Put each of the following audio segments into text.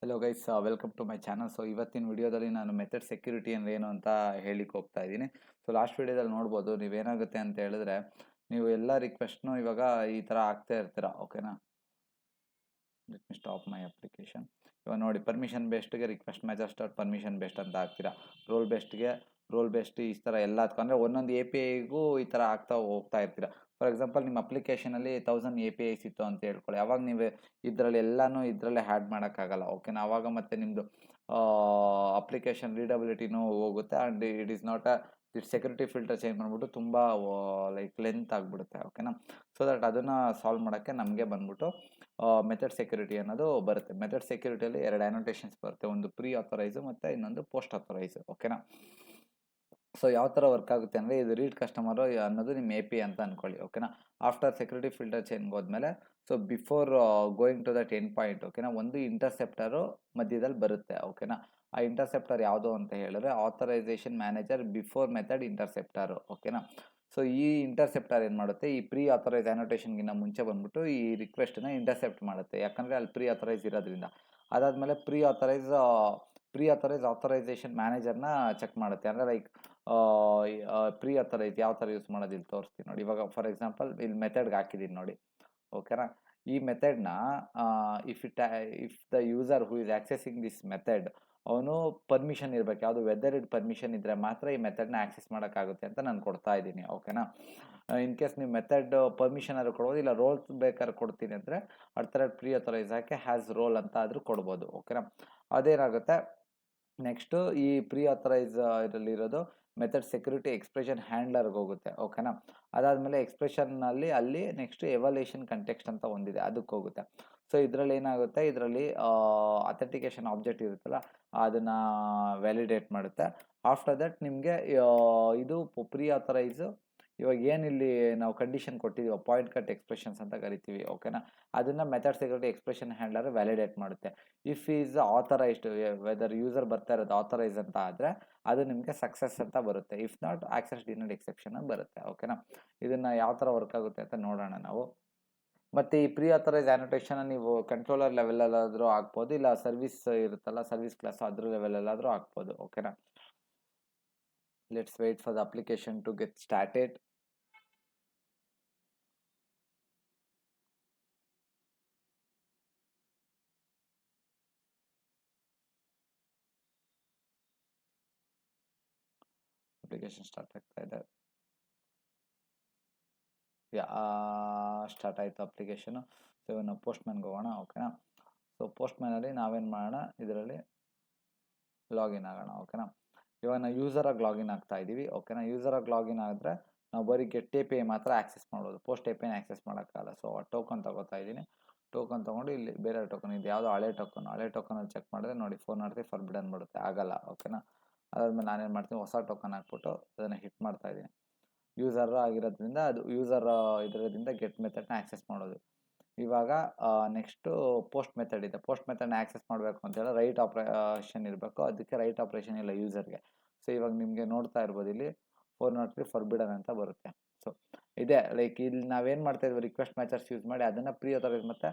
Hello guys, welcome to my channel. So ಇವತ್ತಿನ ವಿಡಿಯೋದಲ್ಲಿ ನಾನು ಮೆಥಡ್ ಸೆಕ್ಯೂರಿಟಿ ಅಂದ್ರೆ ಏನು ಅಂತ ಹೇಳಿಕ್ಕೆ ಹೋಗ್ತಾ ಇದ್ದೀನಿ. ಸೊ ಲಾಸ್ಟ್ ವಿಡಿಯೋದಲ್ಲಿ ನೋಡ್ಬೋದು ನೀವೇನಾಗುತ್ತೆ ಅಂತ ಹೇಳಿದ್ರೆ, ನೀವು ಎಲ್ಲ ರಿಕ್ವೆಸ್ಟ್ನು ಇವಾಗ ಈ ಥರ ಆಗ್ತಾ ಇರ್ತೀರಾ. ಓಕೆನಾ, let me stop my application. ಇವಾಗ ನೋಡಿ, ಪರ್ಮಿಷನ್ ಬೇಸ್ಡ್ಗೆ request method start permission based ಅಂತ ಹಾಕ್ತೀರಾ, ರೋಲ್ ಬೇಸ್ಡ್ ಈ ಥರ ಎಲ್ಲದಕ್ಕೂ ಅಂದರೆ ಒಂದೊಂದು ಎ ಪಿ ಐಗೂ ಈ ಥರ ಆಗ್ತಾ ಹೋಗ್ತಾ ಇರ್ತೀರಾ. ಫಾರ್ ಎಕ್ಸಾಂಪಲ್, ನಿಮ್ಮ ಅಪ್ಲಿಕೇಶನಲ್ಲಿ 1000 ಎ ಪಿ ಐಸ್ ಇತ್ತು ಅಂತ ಹೇಳ್ಕೊಳ್ಳಿ. ಅವಾಗ ನೀವು ಇದರಲ್ಲಿ ಎಲ್ಲನೂ ಇದರಲ್ಲೇ ಹ್ಯಾಡ್ ಮಾಡೋಕ್ಕಾಗಲ್ಲ. ಓಕೆನಾ, ಅವಾಗ ಮತ್ತೆ ನಿಮ್ಮದು ಅಪ್ಲಿಕೇಶನ್ ರೀಡಬಿಲಿಟಿನೂ ಹೋಗುತ್ತೆ and it is not security filter change ಮಾಡಿಬಿಟ್ಟು ತುಂಬ ಲೈಕ್ ಲೆಂತ್ ಆಗಿಬಿಡುತ್ತೆ. ಓಕೆನಾ, ಸೊ ದಟ್ ಅದನ್ನು ಸಾಲ್ವ್ ಮಾಡೋಕ್ಕೆ ನಮಗೆ ಬಂದ್ಬಿಟ್ಟು ಮೆಥಡ್ ಸೆಕ್ಯೂರಿಟಿ ಅನ್ನೋದು ಬರುತ್ತೆ. ಮೆಥಡ್ ಸೆಕ್ಯೂರಿಟಿಯಲ್ಲಿ 2 ಆ್ಯನೋಟೇಷನ್ಸ್ ಬರುತ್ತೆ, ಒಂದು ಪ್ರೀ ಆಥರೈಸು ಮತ್ತು ಇನ್ನೊಂದು ಪೋಸ್ಟ್ ಆಥರೈಸು. ಓಕೆನಾ, ಸೊ ಯಾವ ಥರ ವರ್ಕ್ ಆಗುತ್ತೆ ಅಂದರೆ, ಇದು ರೀಡ್ ಕಸ್ಟಮರು ಅನ್ನೋದು ನಿಮ್ಮ ಎ ಪಿ ಅಂತ ಅಂದ್ಕೊಳ್ಳಿ. ಓಕೆನಾ, ಆಫ್ಟರ್ ಸೆಕ್ಯೂರಿಟಿ ಫಿಲ್ಟರ್ ಚೇಂಜ್ ಹೋದ್ಮೇಲೆ, so before going to that end point, ಓಕೆನಾ, ಒಂದು ಇಂಟರ್ಸೆಪ್ಟರು ಮಧ್ಯದಲ್ಲಿ ಬರುತ್ತೆ. ಓಕೆನಾ, ಆ ಇಂಟರ್ಸೆಪ್ಟರ್ ಯಾವುದು ಅಂತ ಹೇಳಿದ್ರೆ ಆಥರೈಸೇಷನ್ ಮ್ಯಾನೇಜರ್ ಬಿಫೋರ್ ಮೆಥಡ್ ಇಂಟರ್ಸೆಪ್ಟರು. ಓಕೆನಾ, ಸೊ ಈ ಇಂಟರ್ಸೆಪ್ಟರ್ ಏನು ಮಾಡುತ್ತೆ, ಈ ಪ್ರೀ ಆಥರೈಸ್ ಆ್ಯನೋಟೇಷನ್ಗಿಂತ ಮುಂಚೆ ಬಂದ್ಬಿಟ್ಟು ಈ ರಿಕ್ವೆಸ್ಟನ್ನ ಇಂಟರ್ಸೆಪ್ಟ್ ಮಾಡುತ್ತೆ, ಯಾಕಂದರೆ ಅಲ್ಲಿ ಪ್ರೀ ಆಥರೈಸ್ ಇರೋದ್ರಿಂದ. ಅದಾದಮೇಲೆ ಪ್ರೀ ಆಥರೈಸ್ ಆಥರೈಸೇಷನ್ ಮ್ಯಾನೇಜರ್ನ ಚೆಕ್ ಮಾಡುತ್ತೆ. ಅಂದರೆ ಲೈಕ್ ಪ್ರೀ ಆಥರೈಸ್ ಯಾವ ಥರ ಯೂಸ್ ಮಾಡೋದು ಇಲ್ಲಿ ತೋರಿಸ್ತೀನಿ ನೋಡಿ. ಇವಾಗ ಫಾರ್ ಎಕ್ಸಾಂಪಲ್ ಇಲ್ಲಿ ಮೆಥಡ್ಗೆ ಹಾಕಿದ್ದೀನಿ ನೋಡಿ. ಓಕೆನಾ, ಈ ಮೆಥಡ್ನ if the user who is accessing this method, ಅವನು ಪರ್ಮಿಷನ್ ಇರಬೇಕು. ಯಾವುದು ವೆದರ್ ಪರ್ಮಿಷನ್ ಇದ್ದರೆ ಮಾತ್ರ ಈ ಮೆಥಡ್ನ ಆಕ್ಸೆಸ್ ಮಾಡೋಕ್ಕಾಗುತ್ತೆ ಅಂತ ನಾನು ಕೊಡ್ತಾ ಇದ್ದೀನಿ. ಓಕೆನಾ, ಇನ್ ಕೇಸ್ ನೀವು ಮೆಥಡ್ ಪರ್ಮಿಷನ್ ಆದರೂ ಕೊಡ್ಬೋದು, ಇಲ್ಲ ರೋಲ್ಸ್ ಬೇಕಾದ್ರೆ ಕೊಡ್ತೀನಿ ಅಂದರೆ ಥರ ಪ್ರೀ ಆಥರೈಸ್ ಹಾಕಿ ಹ್ಯಾಸ್ ರೋಲ್ ಅಂತ ಆದರೂ ಕೊಡ್ಬೋದು. ಓಕೆನಾ, ಅದೇನಾಗುತ್ತೆ ನೆಕ್ಸ್ಟು ಈ ಪ್ರೀ ಆಥರೈಸ್ ಇದರಲ್ಲಿರೋದು ಮೆಥಡ್ ಸೆಕ್ಯೂರಿಟಿ ಎಕ್ಸ್ಪ್ರೆಷನ್ ಹ್ಯಾಂಡ್ಲರ್ಗೆ ಹೋಗುತ್ತೆ. ಓಕೆನಾ, ಅದಾದಮೇಲೆ ಎಕ್ಸ್ಪ್ರೆಷನ್ನಲ್ಲಿ ಅಲ್ಲಿ ನೆಕ್ಸ್ಟ್ ಎವಾಲ್ಯೂಷನ್ ಕಂಟೆಕ್ಸ್ಟ್ ಅಂತ ಒಂದಿದೆ, ಅದಕ್ಕೆ ಹೋಗುತ್ತೆ. ಸೊ ಇದರಲ್ಲಿ ಏನಾಗುತ್ತೆ, ಇದರಲ್ಲಿ ಅಥೆಂಟಿಕೇಶನ್ ಆಬ್ಜೆಕ್ಟ್ ಇರುತ್ತಲ್ಲ, ಅದನ್ನು ವ್ಯಾಲಿಡೇಟ್ ಮಾಡುತ್ತೆ. ಆಫ್ಟರ್ ದಟ್ ನಿಮಗೆ ಇದು ಪ್ರೀ ಆಥರೈಸು ಇವಾಗ ಏನಿಲ್ಲಿ ನಾವು ಕಂಡೀಷನ್ ಕೊಟ್ಟಿದ್ದೀವಿ, ಪಾಯಿಂಟ್ ಕಟ್ ಎಕ್ಸ್ಪ್ರೆಷನ್ಸ್ ಅಂತ ಕರಿತೀವಿ. ಓಕೆನಾ, ಅದನ್ನು method security expression handler validate ಮಾಡುತ್ತೆ. If is authorized, whether user ಬರ್ತಾ ಇರೋದು ಆಥರೈಸ್ ಅಂತ ಆದರೆ ಅದು ನಿಮಗೆ ಸಕ್ಸಸ್ ಅಂತ ಬರುತ್ತೆ. If not access denied exception ಬರುತ್ತೆ. ಓಕೆನಾ, ಇದನ್ನು ಯಾವ ಥರ ವರ್ಕ್ ಆಗುತ್ತೆ ಅಂತ ನೋಡೋಣ ನಾವು. ಮತ್ತು ಈ ಪ್ರೀ ಆಥರೈಸ್ ಆ್ಯನೋಟೇಷನ್ ನೀವು ಕಂಟ್ರೋಲರ್ ಲೆವೆಲಲ್ಲಾದರೂ ಹಾಕ್ಬೋದು, ಇಲ್ಲ ಸರ್ವಿಸ್ ಇರುತ್ತಲ್ಲ ಸರ್ವಿಸ್ ಕ್ಲಾಸ್ ಅದ್ರ ಲೆವೆಲಲ್ಲಾದರೂ ಹಾಕ್ಬೋದು. ಓಕೆನಾ, let's wait for the application to get started. Application start ಆಗ್ತಾ ಇದೆ. ಸ್ಟಾರ್ಟ್ ಆಯಿತು ಅಪ್ಲಿಕೇಶನು. ಸೊ ಇವಾಗ ನಾವು ಪೋಸ್ಟ್ಮ್ಯಾನ್ಗೆ ಹೋಗೋಣ. ಓಕೆನಾ, ಸೊ ಪೋಸ್ಟ್ಮ್ಯಾನಲ್ಲಿ ನಾವೇನು ಮಾಡೋಣ, ಇದರಲ್ಲಿ ಲಾಗಿನ್ ಆಗೋಣ. ಓಕೆನಾ, ಇವಾಗ ನಾವು ಯೂಸರಾಗಿ ಲಾಗಿನ್ ಆಗ್ತಾ ಇದ್ದೀವಿ. ಓಕೆನಾ, ಯೂಸರಾಗಿ ಲಾಗಿನ್ ಆದರೆ ನಾವು ಬರೀ ಗೆಟ್ ಎ ಪಿ ಐ ಮಾತ್ರ ಆಕ್ಸೆಸ್ ಮಾಡ್ಬೋದು, ಪೋಸ್ಟ್ ಎ ಪಿ ಐನ ಆಕ್ಸೆಸ್ ಮಾಡೋಕ್ಕಾಗಲ್ಲ. ಸೊ ಟೋಕನ್ ತೊಗೋತಾ ಇದ್ದೀನಿ. ಟೋಕನ್ ತೊಗೊಂಡು ಇಲ್ಲಿ ಬೇರೆ ಟೋಕನ್ ಇದು ಯಾವುದೋ ಹಳೆ ಟೋಕನಲ್ಲಿ ಚೆಕ್ ಮಾಡಿದ್ರೆ ನೋಡಿ 403 ಫಾರ್ಬಿಡನ್ ಬರುತ್ತೆ, ಆಗಲ್ಲ. ಓಕೆನಾ, ಅದಾದಮೇಲೆ ನಾನೇನು ಮಾಡ್ತೀನಿ, ಹೊಸ ಟೋಕನ್ ಹಾಕ್ಬಿಟ್ಟು ಅದನ್ನು ಹಿಟ್ ಮಾಡ್ತಾ ಇದ್ದೀನಿ. ಯೂಸರ್ ಆಗಿರೋದ್ರಿಂದ ಅದು ಯೂಸರ್ ಇದರಿಂದ ಗೆಟ್ ಮೆಥಡ್ನ ಆಕ್ಸೆಸ್ ಮಾಡೋದು. ಇವಾಗ ನೆಕ್ಸ್ಟು ಪೋಸ್ಟ್ ಮೆಥಡ್ ಇದೆ. ಪೋಸ್ಟ್ ಮೆಥಡ್ನ ಆಕ್ಸೆಸ್ ಮಾಡಬೇಕು ಅಂತೇಳಿ ರೈಟ್ ಆಪ್ರೇಷನ್ ಇರಬೇಕು, ಅದಕ್ಕೆ ರೈಟ್ ಆಪ್ರೇಷನ್ ಇಲ್ಲ ಯೂಸರ್ಗೆ. ಸೊ ಇವಾಗ ನಿಮಗೆ ನೋಡ್ತಾ ಇರ್ಬೋದು, ಇಲ್ಲಿ 403 ಫಾರ್ಬಿಡನ್ ಅಂತ ಬರುತ್ತೆ. ಸೊ ಇದೆ ಲೈಕ್ ಇಲ್ಲಿ ನಾವೇನು ಮಾಡ್ತಾ ಇದ್ವಿ, ರಿಕ್ವೆಸ್ಟ್ ಮೆಥಡ್ಸ್ ಯೂಸ್ ಮಾಡಿ ಅದನ್ನು ಪ್ರೀ ಆಥರೈಸ್ ಮತ್ತು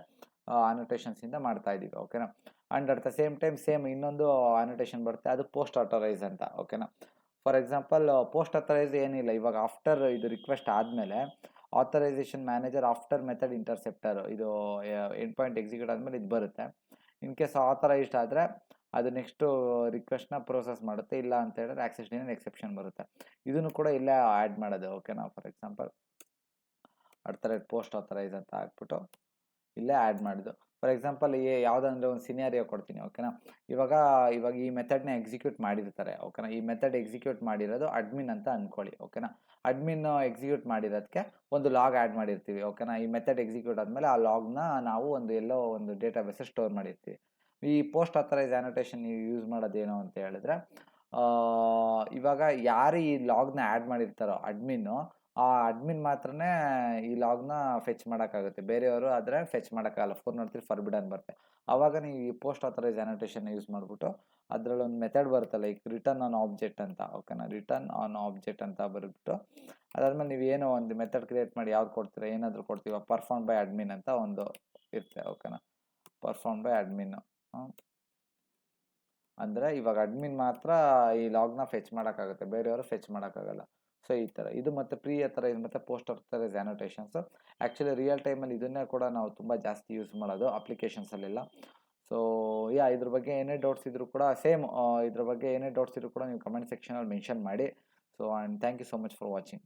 ಆನೋಟೇಷನ್ಸಿಂದ ಮಾಡ್ತಾ ಇದ್ದೀವಿ. ಓಕೆನಾ, and at the same time ಇನ್ನೊಂದು ಆನೋಟೇಷನ್ ಬರುತ್ತೆ, ಅದು ಪೋಸ್ಟ್ ಆಥರೈಸ್ ಅಂತ. ಓಕೆನಾ, ಫಾರ್ ಎಕ್ಸಾಂಪಲ್ ಪೋಸ್ಟ್ ಆಥರೈಸ್ ಏನಿಲ್ಲ, ಇವಾಗ ಆಫ್ಟರ್ ಇದು ರಿಕ್ವೆಸ್ಟ್ ಆದಮೇಲೆ authorisation manager after method interceptor ಇದು ಎಂಡ್ ಪಾಯಿಂಟ್ ಎಕ್ಸಿಕ್ಯೂಟ್ ಆದಮೇಲೆ ಇದು ಬರುತ್ತೆ. ಇನ್ ಕೇಸ್ ಆಥರೈಸ್ಡ್ ಆದರೆ ಅದು ನೆಕ್ಸ್ಟು ರಿಕ್ವೆಸ್ಟ್ನ ಪ್ರೋಸೆಸ್ ಮಾಡುತ್ತೆ, ಇಲ್ಲ ಅಂತ ಹೇಳಿದ್ರೆ ಆಕ್ಸೆಸ್ ಡಿನೈಡ್ ಎಕ್ಸೆಪ್ಷನ್ ಬರುತ್ತೆ. ಇದನ್ನು ಕೂಡ ಇಲ್ಲೇ ಆ್ಯಡ್ ಮಾಡೋದು. ಓಕೆನಾ, ಫಾರ್ ಎಕ್ಸಾಂಪಲ್ ಪೋಸ್ಟ್ ಆಥರೈಸ್ ಅಂತ ಹಾಕ್ಬಿಟ್ಟು ಇಲ್ಲೇ ಆ್ಯಡ್ ಮಾಡಿದ್ದು. ಫಾರ್ ಎಕ್ಸಾಂಪಲ್ ಯಾವುದಂದ್ರೆ ಒಂದು ಸಿನಾರಿಯೋ ಕೊಡ್ತೀನಿ. ಓಕೆನಾ, ಇವಾಗ ಈ ಮೆಥಡ್ನ ಎಕ್ಸಿಕ್ಯೂಟ್ ಮಾಡಿರ್ತಾರೆ. ಓಕೆನಾ, ಈ ಮೆಥಡ್ ಎಕ್ಸಿಕ್ಯೂಟ್ ಮಾಡಿರೋದು ಅಡ್ಮಿನ್ ಅಂತ ಅಂದ್ಕೊಳ್ಳಿ. ಓಕೆನಾ, ಅಡ್ಮಿನ್ ಎಕ್ಸಿಕ್ಯೂಟ್ ಮಾಡಿರೋದಕ್ಕೆ ಒಂದು ಲಾಗ್ ಆ್ಯಡ್ ಮಾಡಿರ್ತೀವಿ. ಓಕೆನಾ, ಈ ಮೆಥಡ್ ಎಕ್ಸಿಕ್ಯೂಟ್ ಆದಮೇಲೆ ಆ ಲಾಗ್ನ ನಾವು ಎಲ್ಲೋ ಒಂದು ಡೇಟಾಬೇಸ್ ಸ್ಟೋರ್ ಮಾಡಿರ್ತೀವಿ. ಈ ಪೋಸ್ಟ್ ಆಥರೈಸ್ ಆನೋಟೇಷನ್ ನೀವು ಯೂಸ್ ಮಾಡೋದೇನು ಅಂತ ಹೇಳಿದ್ರೆ, ಇವಾಗ ಯಾರು ಈ ಲಾಗ್ನ ಆ್ಯಡ್ ಮಾಡಿರ್ತಾರೋ ಅಡ್ಮಿನ್ನು, ಆ ಅಡ್ಮಿನ್ ಮಾತ್ರನೇ ಈ ಲಾಗ್ನ ಫೆಚ್ ಮಾಡೋಕ್ಕಾಗುತ್ತೆ, ಬೇರೆಯವರು ಆದರೆ ಫೆಚ್ ಮಾಡೋಕ್ಕಾಗಲ್ಲ. 403 ಫಾರ್ಬಿಡನ್ ಬರುತ್ತೆ. ಆವಾಗ ನೀವು ಈ ಪೋಸ್ಟ್ ಆಥರೈಸ್ ಆನೋಟೇಷನ್ ಯೂಸ್ ಮಾಡಿಬಿಟ್ಟು ಅದರಲ್ಲಿ ಒಂದು ಮೆಥಡ್ ಬರುತ್ತೆ, ಲೈಕ್ ರಿಟರ್ನ್ ಆನ್ ಆಬ್ಜೆಕ್ಟ್ ಅಂತ. ಓಕೆನಾ, ರಿಟರ್ನ್ ಆನ್ ಆಬ್ಜೆಕ್ಟ್ ಅಂತ ಬರೆದ್ಬಿಟ್ಟು ಅದಾದಮೇಲೆ ನೀವು ಏನೋ ಒಂದು ಮೆಥಡ್ ಕ್ರಿಯೇಟ್ ಮಾಡಿ ಯಾವ್ದು ಕೊಡ್ತೀರಾ, ಏನಾದರೂ ಕೊಡ್ತೀವಿ, ಪರ್ಫಾರ್ಮ್ ಬೈ ಅಡ್ಮಿನ್ ಅಂತ ಒಂದು ಇರುತ್ತೆ. ಓಕೆನಾ, ಪರ್ಫಾರ್ಮ್ ಬೈ ಅಡ್ಮಿನ್ ಅಂದರೆ ಇವಾಗ ಅಡ್ಮಿನ್ ಮಾತ್ರ ಈ ಲಾಗ್ನ ಫೆಚ್ ಮಾಡೋಕ್ಕಾಗುತ್ತೆ, ಬೇರೆಯವರು ಫೆಚ್ ಮಾಡೋಕ್ಕಾಗಲ್ಲ. ಸೊ ಈ ಥರ ಇದು ಮತ್ತು ಪ್ರೀ ಆ ಥರ ಇದು ಮತ್ತು ಪೋಸ್ಟ್ ಥರ ಆ್ಯನೋಟೇಷನ್ಸು. ಆ್ಯಕ್ಚುಲಿ ರಿಯಲ್ ಟೈಮಲ್ಲಿ ಇದನ್ನೇ ಕೂಡ ನಾವು ತುಂಬ ಜಾಸ್ತಿ ಯೂಸ್ ಮಾಡೋದು ಅಪ್ಲಿಕೇಶನ್ಸಲ್ಲೆಲ್ಲ. ಸೊ ಇದ್ರ ಬಗ್ಗೆ ಏನೇ ಡೌಟ್ಸ್ ಇದ್ದರೂ ಕೂಡ ಇದ್ರ ಬಗ್ಗೆ ಏನೇ ಡೌಟ್ಸ್ ಇದ್ದರೂ ಕೂಡ ನೀವು ಕಮೆಂಟ್ ಸೆಕ್ಷನಲ್ಲಿ ಮೆನ್ಷನ್ ಮಾಡಿ. So and thank you so much for watching.